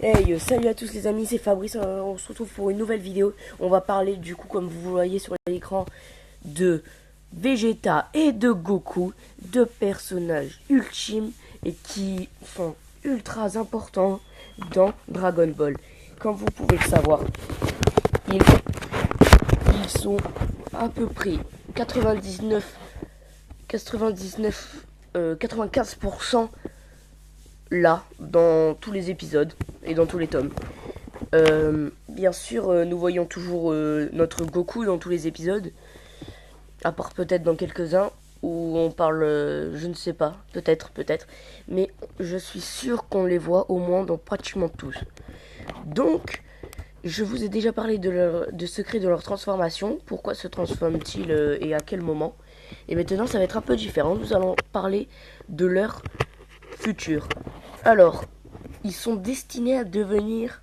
Hey, salut à tous les amis, c'est Fabrice, on se retrouve pour une nouvelle vidéo. On va parler du coup, comme vous voyez sur l'écran, de Vegeta et de Goku, deux personnages ultimes et qui sont ultra importants dans Dragon Ball. Comme vous pouvez le savoir, ils sont à peu près 95% là dans tous les épisodes et dans tous les tomes. Bien sûr, nous voyons toujours notre Goku dans tous les épisodes, à part peut-être dans quelques-uns où on parle, je ne sais pas, peut-être, mais je suis sûr qu'on les voit au moins dans pratiquement tous. Donc, je vous ai déjà parlé de secrets de leur transformation, pourquoi se transforment-ils et à quel moment. Et maintenant, ça va être un peu différent, nous allons parler de leur futur. Alors, ils sont destinés à devenir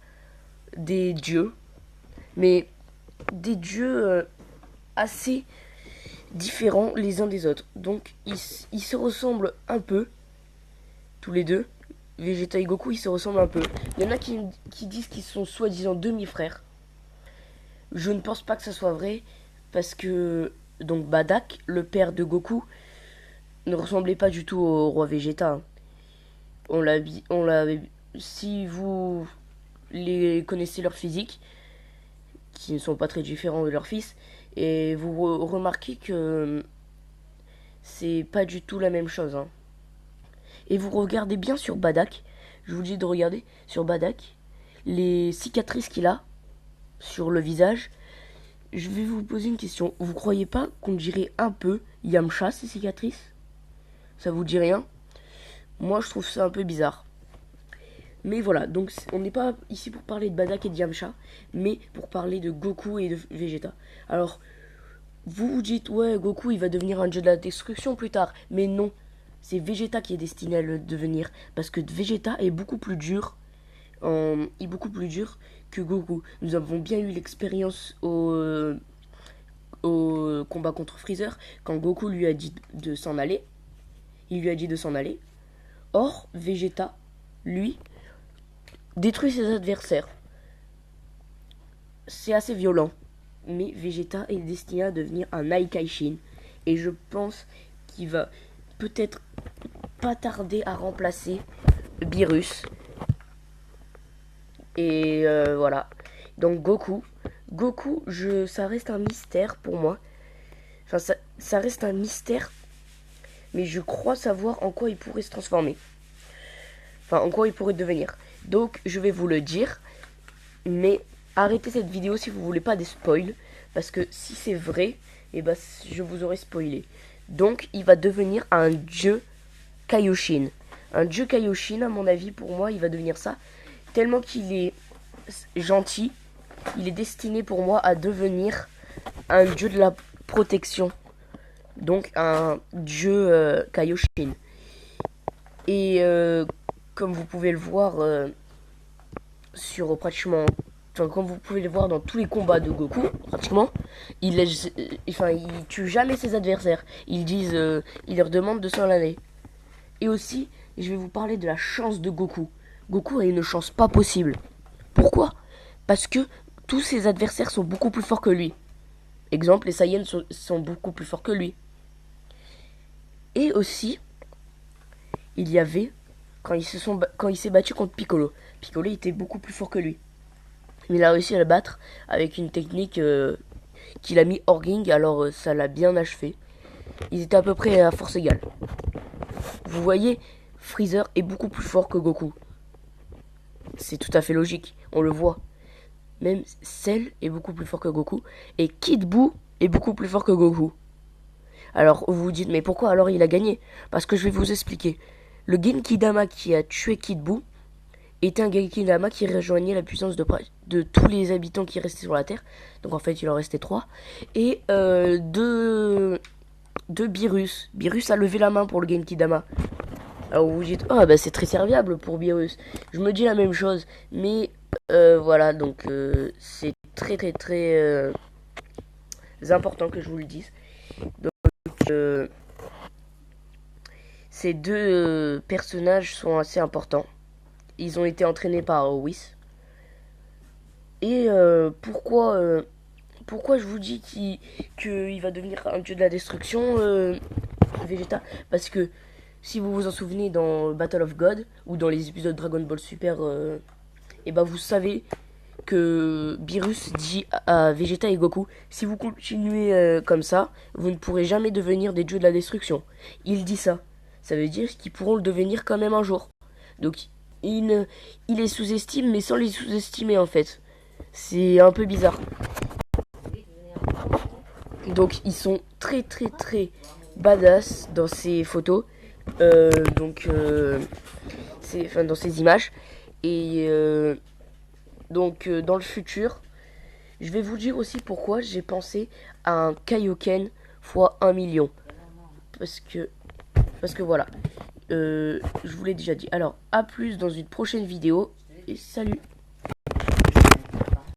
des dieux, mais des dieux assez différents les uns des autres. Donc ils se ressemblent un peu, tous les deux. Vegeta et Goku, ils se ressemblent un peu. Il y en a qui disent qu'ils sont soi-disant demi-frères. Je ne pense pas que ça soit vrai, parce que donc Badak, le père de Goku, ne ressemblait pas du tout au roi Vegeta. Hein. On l'a, si vous les connaissez leur physique, qui ne sont pas très différents de leur fils, et vous remarquez que c'est pas du tout la même chose. Hein. Et vous regardez bien sur Badak, je vous dis de regarder sur Badak, les cicatrices qu'il a sur le visage. Je vais vous poser une question. Vous croyez pas qu'on dirait un peu Yamcha, ces cicatrices? Ça vous dit rien? Moi, je trouve ça un peu bizarre. Mais voilà, donc on n'est pas ici pour parler de Badak et de Yamcha, mais pour parler de Goku et de Vegeta. Alors, vous vous dites, ouais, Goku, il va devenir un dieu de la destruction plus tard. Mais non, c'est Vegeta qui est destiné à le devenir. Parce que Vegeta est beaucoup plus dur, que Goku. Nous avons bien eu l'expérience au combat contre Freezer, quand Goku lui a dit de s'en aller. Il lui a dit de s'en aller. Or, Vegeta, lui, détruit ses adversaires. C'est assez violent. Mais Vegeta est destiné à devenir un Aikaishin. Et je pense qu'il va peut-être pas tarder à remplacer Beerus. Et voilà. Donc Goku. Goku, ça reste un mystère pour moi. Enfin, ça reste un mystère. Mais je crois savoir en quoi il pourrait se transformer. Enfin, en quoi il pourrait devenir. Donc, je vais vous le dire. Mais arrêtez cette vidéo si vous voulez pas des spoils. Parce que si c'est vrai, eh ben, je vous aurais spoilé. Donc, il va devenir un dieu Kaioshin. Un dieu Kaioshin, à mon avis, pour moi, il va devenir ça. Tellement qu'il est gentil, il est destiné pour moi à devenir un dieu de la protection. Donc, un dieu Kaioshin. Et comme vous pouvez le voir sur pratiquement... Enfin, comme vous pouvez le voir dans tous les combats de Goku, pratiquement, il tue jamais ses adversaires. Il leur demande de s'en aller. Et aussi, je vais vous parler de la chance de Goku. Goku a une chance pas possible. Pourquoi? Parce que tous ses adversaires sont beaucoup plus forts que lui. Exemple, les Saiyans sont beaucoup plus forts que lui. Et aussi, il y avait, quand il s'est battu contre Piccolo, Piccolo était beaucoup plus fort que lui. Il a réussi à le battre avec une technique qu'il a mis hors ring, alors ça l'a bien achevé. Ils étaient à peu près à force égale. Vous voyez, Freezer est beaucoup plus fort que Goku. C'est tout à fait logique, on le voit. Même Cell est beaucoup plus fort que Goku. Et Kid Buu est beaucoup plus fort que Goku. Alors vous vous dites, mais pourquoi alors il a gagné? Parce que je vais vous expliquer. Le Genkidama qui a tué Kid Buu était un Genkidama qui rejoignait la puissance de tous les habitants qui restaient sur la Terre. Donc en fait il en restait 3. Et de Beerus. Beerus a levé la main pour le Genkidama. Alors vous vous dites, oh bah c'est très serviable pour Beerus. Je me dis la même chose. Mais voilà, donc c'est très important que je vous le dise. Donc ces deux personnages sont assez importants. ils ont été entraînés par Whis. Et pourquoi je vous dis qu'il va devenir un dieu de la destruction, Vegeta? Parce que si vous vous en souvenez dans Battle of God ou dans les épisodes Dragon Ball Super, et ben vous savez que Beerus dit à Vegeta et Goku, si vous continuez comme ça, vous ne pourrez jamais devenir des dieux de la destruction. Il dit ça. Ça veut dire qu'ils pourront le devenir quand même un jour. Donc il les sous-estime, mais sans les sous-estimer en fait. C'est un peu bizarre. Donc ils sont très très très badass dans ces photos. Enfin, dans ces images. Et dans le futur, je vais vous dire aussi pourquoi j'ai pensé à un Kaioken fois 1 million. Parce que voilà. Je vous l'ai déjà dit. Alors, à plus dans une prochaine vidéo. Et salut!